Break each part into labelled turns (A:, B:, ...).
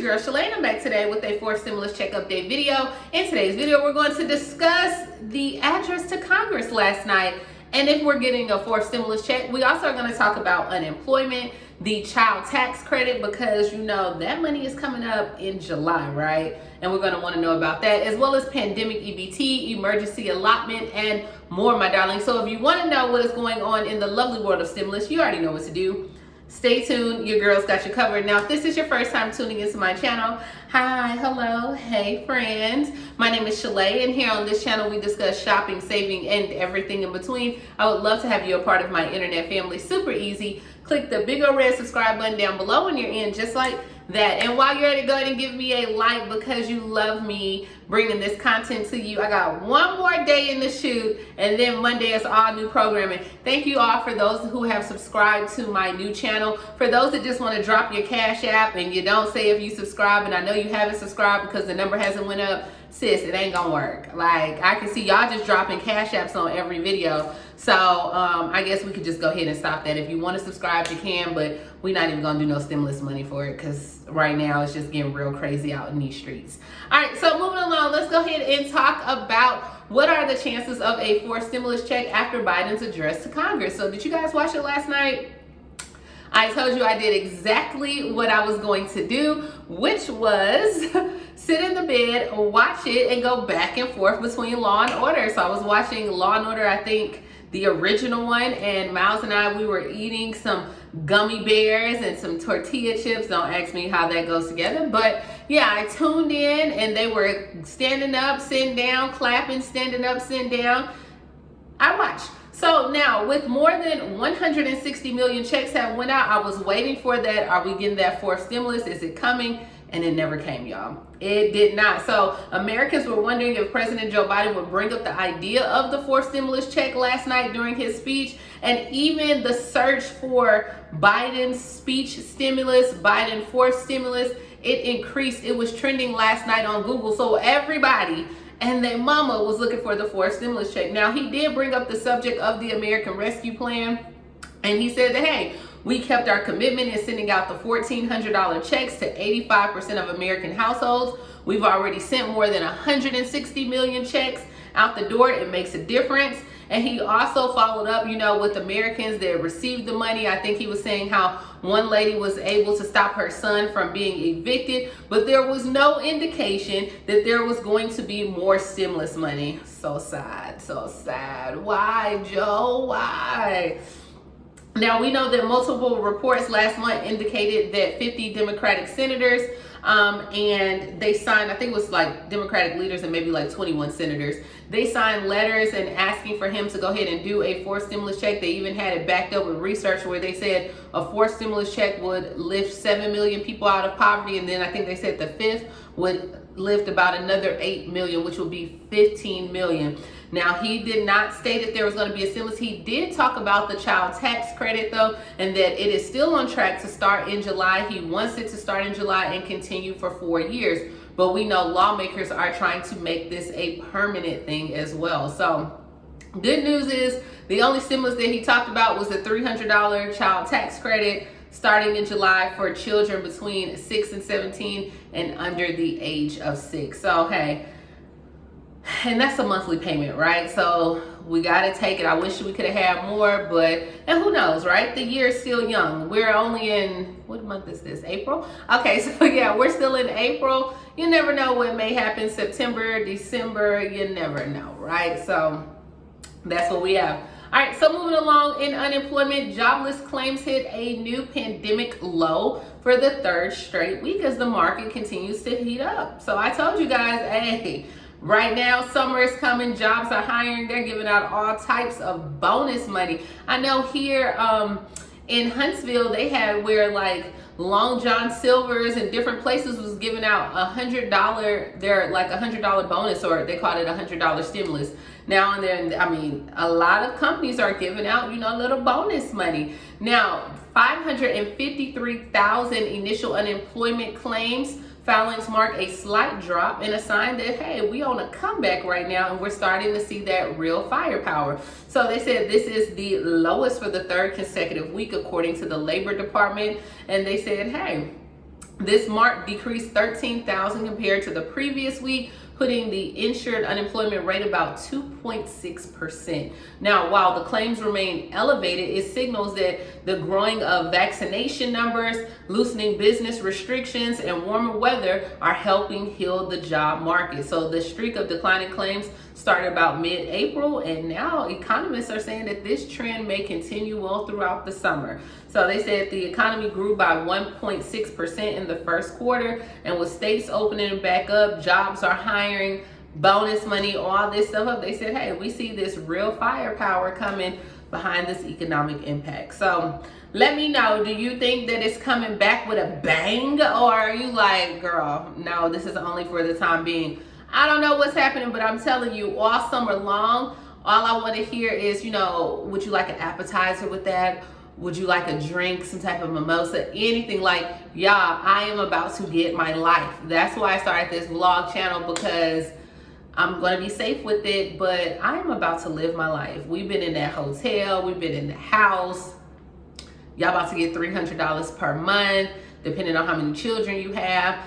A: your girl Shalae, and I'm back today with a fourth stimulus check update video. In today's video, we're going to discuss the address to Congress last night and if we're getting a fourth stimulus check. We also are going to talk about unemployment, the child tax credit, because you know that money is coming up in July, right? And we're going to want to know about that, as well as pandemic EBT, emergency allotment, and more, my darling. So if you want to know what is going on in the lovely world of stimulus, you already know what to do. Stay tuned, your girl's got you covered. Now, if this is your first time tuning into my channel, hi, hello, hey friends. My name is Shalae, and here on this channel we discuss shopping, saving, and everything in between. I would love to have you a part of my internet family. Super easy. Click the big old red subscribe button down below when you're in, just like that. And while you're at it, go ahead and give me a like because you love me bringing this content to you. I got one more day in the shoot, and then Monday is all new programming. Thank you all for those who have subscribed to my new channel. For those that just want to drop your Cash App and you don't say if you subscribe, and I know you haven't subscribed because the number hasn't went up, sis, it ain't gonna work. Like, I can see y'all just dropping Cash Apps on every video. So I guess we could just go ahead and stop that. If you want to subscribe, you can, but we're not even gonna do no stimulus money for it because right now it's just getting real crazy out in these streets. All right, so moving along, let's go ahead and talk about what are the chances of a fourth stimulus check after Biden's address to Congress. So did you guys watch it last night? I told you I did exactly what I was going to do, which was sit in the bed, watch it, and go back and forth between Law and Order. So I was watching Law and Order, I think the original one, and Miles and I, we were eating some gummy bears and some tortilla chips. Don't ask me how that goes together, but yeah, I tuned in and they were standing up, sitting down, clapping, standing up, sitting down. I watched. So now, with more than 160 million checks have went out, I was waiting for that. Are we getting that fourth stimulus? Is it coming? And it never came, y'all. It did not. So Americans were wondering if President Joe Biden would bring up the idea of the fourth stimulus check last night during his speech. And even the search for Biden's speech stimulus, Biden fourth stimulus, it increased. It was trending last night on Google. So everybody and their mama was looking for the fourth stimulus check. Now, he did bring up the subject of the American Rescue Plan. And he said that, hey, we kept our commitment in sending out the $1,400 checks to 85% of American households. We've already sent more than 160 million checks out the door. It makes a difference. And he also followed up, you know, with Americans that received the money. I think he was saying how one lady was able to stop her son from being evicted, but there was no indication that there was going to be more stimulus money. So sad, so sad. Why, Joe? Why? Now, we know that multiple reports last month indicated that 50 Democratic senators and they signed, I think it was like Democratic leaders and maybe like 21 senators, they signed letters and asking for him to go ahead and do a fourth stimulus check. They even had it backed up with research where they said a fourth stimulus check would lift 7 million people out of poverty, and then I think they said the fifth would lift about another 8 million, which will be 15 million. Now, he did not state that there was going to be a stimulus. He did talk about the child tax credit, though, and that it is still on track to start in July. He wants it to start in July and continue for 4 years. But we know lawmakers are trying to make this a permanent thing as well. So, good news is the only stimulus that he talked about was the $300 child tax credit starting in July for children between 6 and 17 and under the age of 6. So, hey, and that's a monthly payment, right? So we got to take it. I wish we could have had more, but, and who knows, right? The year is still young. We're only in, what month is this? April? Okay, so yeah, we're still in April. You never know what may happen. September, December, you never know, right? So that's what we have. All right, so moving along in unemployment, jobless claims hit a new pandemic low for the third straight week as the market continues to heat up. So I told you guys, hey, right now, summer is coming, jobs are hiring, they're giving out all types of bonus money. I know here in Huntsville, they had where like Long John Silver's and different places was giving out $100, they're like $100 bonus, or they called it $100 stimulus. Now and then, I mean, a lot of companies are giving out, you know, little bonus money. Now, 553,000 initial unemployment claims filings mark a slight drop and a sign that, hey, we on a comeback right now and we're starting to see that real firepower. So they said this is the lowest for the third consecutive week according to the Labor Department. And they said, hey, This mark decreased 13,000 compared to the previous week, putting the insured unemployment rate about 2.6%. Now, while the claims remain elevated, it signals that the growing of vaccination numbers, loosening business restrictions, and warmer weather are helping heal the job market. So the streak of declining claims started about mid-April, and now economists are saying that this trend may continue well throughout the summer. So they said the economy grew by 1.6% in the first quarter, and with states opening back up, jobs are hiring, bonus money, all this stuff up, they said, hey, we see this real firepower coming behind this economic impact. So let me know, do you think that it's coming back with a bang, or are you like, girl, no, this is only for the time being? I don't know what's happening, but I'm telling you, all summer long, all I want to hear is, would you like an appetizer with that? Would you like a drink, some type of mimosa, anything? Like, y'all, I am about to get my life. That's why I started this vlog channel, because I'm going to be safe with it, but I am about to live my life. We've been in that hotel. We've been in the house. Y'all about to get $300 per month, depending on how many children you have.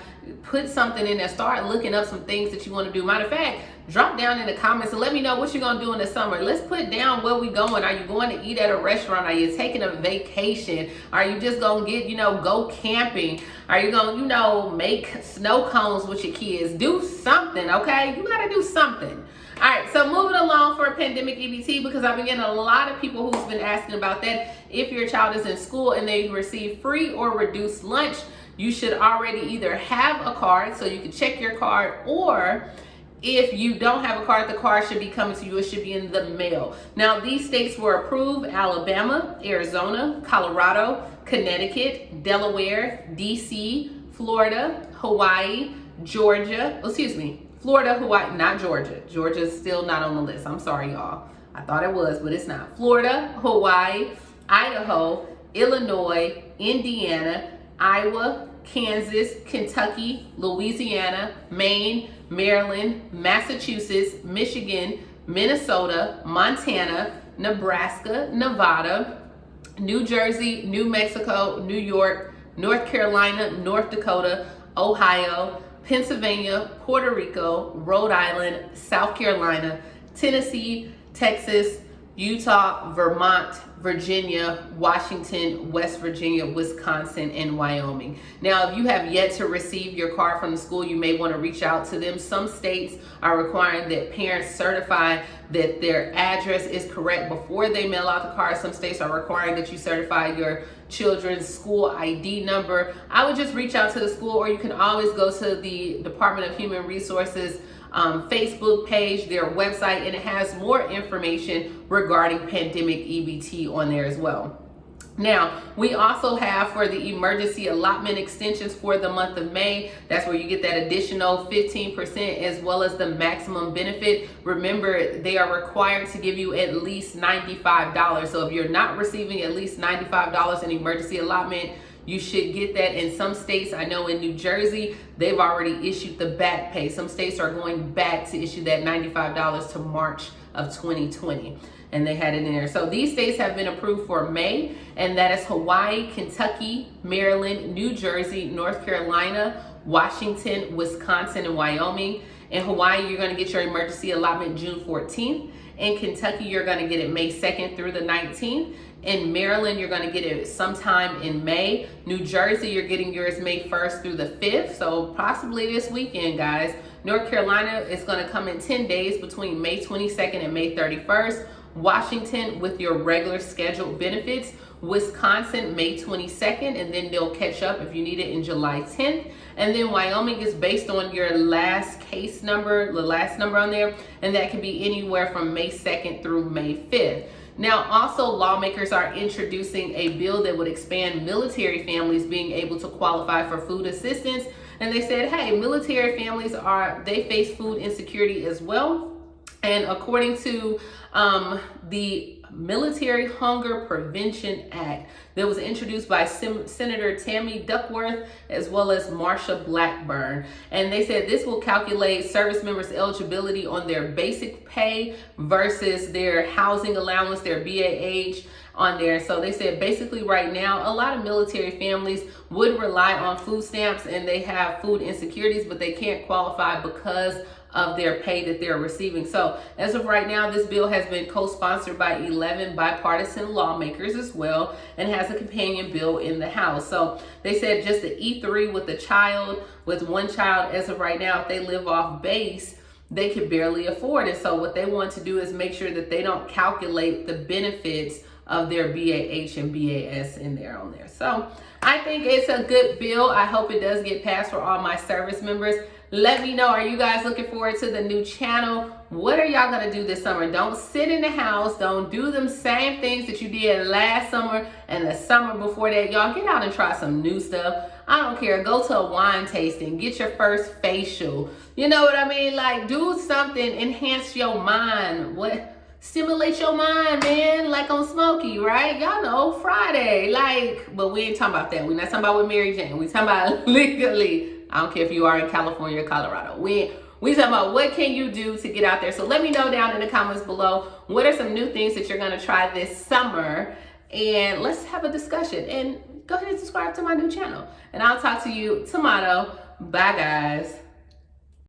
A: Put something in there. Start looking up some things that you want to do. Matter of fact, drop down in the comments and let me know what you're going to do in the summer. Let's put down where we going. Are you going to eat at a restaurant? Are you taking a vacation? Are you just going to get, go camping? Are you going to, make snow cones with your kids? Do something, okay? You got to do something. All right, so moving along for pandemic EBT, because I've been getting a lot of people who's been asking about that. If your child is in school and they receive free or reduced lunch, you should already either have a card so you can check your card, or if you don't have a card, the card should be coming to you. It should be in the mail. Now, these states were approved: Alabama, Arizona, Colorado, Connecticut, Delaware, DC, Florida, Hawaii, Georgia. Florida, Hawaii, not Georgia. Georgia's still not on the list. I'm sorry, y'all. I thought it was, but it's not. Florida, Hawaii, Idaho, Illinois, Indiana, Iowa, Kansas, Kentucky, Louisiana, Maine, Maryland, Massachusetts, Michigan, Minnesota, Montana, Nebraska, Nevada, New Jersey, New Mexico, New York, North Carolina, North Dakota, Ohio, Pennsylvania, Puerto Rico, Rhode Island, South Carolina, Tennessee, Texas, Utah, Vermont, Virginia, Washington, West Virginia, Wisconsin, and Wyoming. Now, if you have yet to receive your card from the school, you may want to reach out to them. Some states are requiring that parents certify that their address is correct before they mail out the card. Some states are requiring that you certify your children's school ID number. I would just reach out to the school, or you can always go to the Department of Human Resources Facebook page, their website, and it has more information regarding pandemic EBT on there as well. Now, we also have for the emergency allotment extensions for the month of May. That's where you get that additional 15% as well as the maximum benefit. Remember, they are required to give you at least $95. So if you're not receiving at least $95 in emergency allotment, you should get that. In some states, I know in New Jersey, they've already issued the back pay. Some states are going back to issue that $95 to March of 2020. And they had it in there. So these states have been approved for May, and that is Hawaii, Kentucky, Maryland, New Jersey, North Carolina, Washington, Wisconsin, and Wyoming. In Hawaii, you're going to get your emergency allotment June 14th. In Kentucky, you're going to get it May 2nd through the 19th. In Maryland, you're going to get it sometime in May. New Jersey, you're getting yours May 1st through the 5th. So possibly this weekend, guys. North Carolina is going to come in 10 days between May 22nd and May 31st. Washington with your regular scheduled benefits. Wisconsin, May 22nd, and then they'll catch up if you need it in July 10th. And then Wyoming is based on your last case number, the last number on there, and that can be anywhere from May 2nd through May 5th. Now, also, lawmakers are introducing a bill that would expand military families being able to qualify for food assistance. And they said, hey, military families they face food insecurity as well. And according to the Military Hunger Prevention Act that was introduced by Senator Tammy Duckworth as well as Marsha Blackburn. And they said this will calculate service members' eligibility on their basic pay versus their housing allowance, their BAH, on there. So they said basically right now, a lot of military families would rely on food stamps and they have food insecurities, but they can't qualify because of their pay that they're receiving. So as of right now, this bill has been co-sponsored by 11 bipartisan lawmakers as well, and has a companion bill in the House. So they said just the E3 with one child as of right now, if they live off base, they could barely afford it. So what they want to do is make sure that they don't calculate the benefits of their BAH and BAS in there on there. So I think it's a good bill. I hope it does get passed for all my service members. Let me know, are you guys looking forward to the new channel? What are y'all gonna do this summer? Don't sit in the house. Don't do them same things that you did last summer and the summer before that. Y'all get out and try some new stuff. I don't care. Go to a wine tasting. Get your first facial. You know what I mean? Like, do something, enhance your mind. Stimulate your mind, man, like on Smokey, right? Y'all know, Friday. But we ain't talking about that. We're not talking about with Mary Jane. We talking about legally. I don't care if you are in California or Colorado. We talking about what can you do to get out there. So let me know down in the comments below, what are some new things that you're gonna try this summer? And let's have a discussion. And go ahead and subscribe to my new channel. And I'll talk to you tomorrow. Bye, guys.